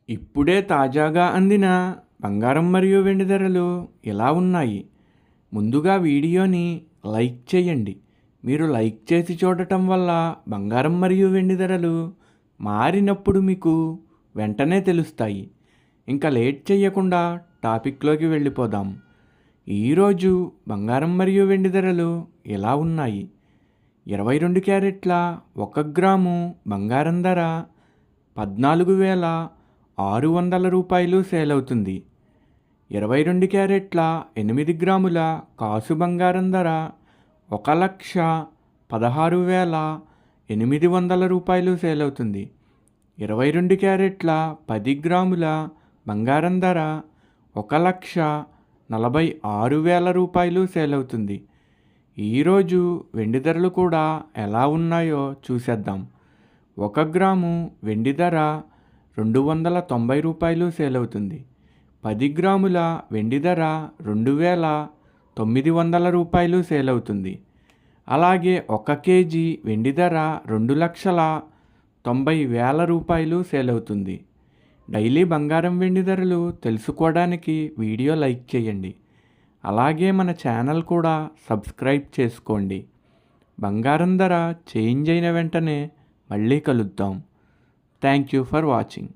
ఇప్పుడే తాజాగా అందిన బంగారం మరియు వెండి ధరలు ఎలా ఉన్నాయి? ముందుగా వీడియోని లైక్ చేయండి. మీరు లైక్ చేసి చూడటం వల్ల బంగారం మరియు వెండి ధరలు మారినప్పుడు మీకు వెంటనే తెలుస్తాయి. ఇంకా లేట్ చేయకుండా టాపిక్లోకి వెళ్ళిపోదాం. ఈరోజు బంగారం మరియు వెండి ధరలు ఎలా ఉన్నాయి? 22 క్యారెట్ల 1 గ్రాము బంగారం ధర 14,600 సేల్ అవుతుంది. 22 క్యారెట్ల 8 గ్రాముల కాసు బంగారం ధర 1,16,800 సేల్ అవుతుంది. 22 క్యారెట్ల 10 గ్రాముల బంగారం ధర 1,46,000 సేల్ అవుతుంది. ఈరోజు వెండి ధరలు కూడా ఎలా ఉన్నాయో చూసేద్దాం. 1 గ్రాము వెండి ధర 290 సేల్ అవుతుంది. 10 గ్రాముల వెండి ధర 2,900 సేల్ అవుతుంది. అలాగే 1 కేజీ వెండి ధర 2,90,000 సేల్ అవుతుంది. డైలీ బంగారం వెండి ధరలు తెలుసుకోవడానికి వీడియో లైక్ చేయండి. అలాగే మన ఛానల్ కూడా సబ్స్క్రైబ్ చేసుకోండి. బంగారం ధర చేంజ్ అయిన వెంటనే మళ్ళీ కలుద్దాం. Thank you for watching.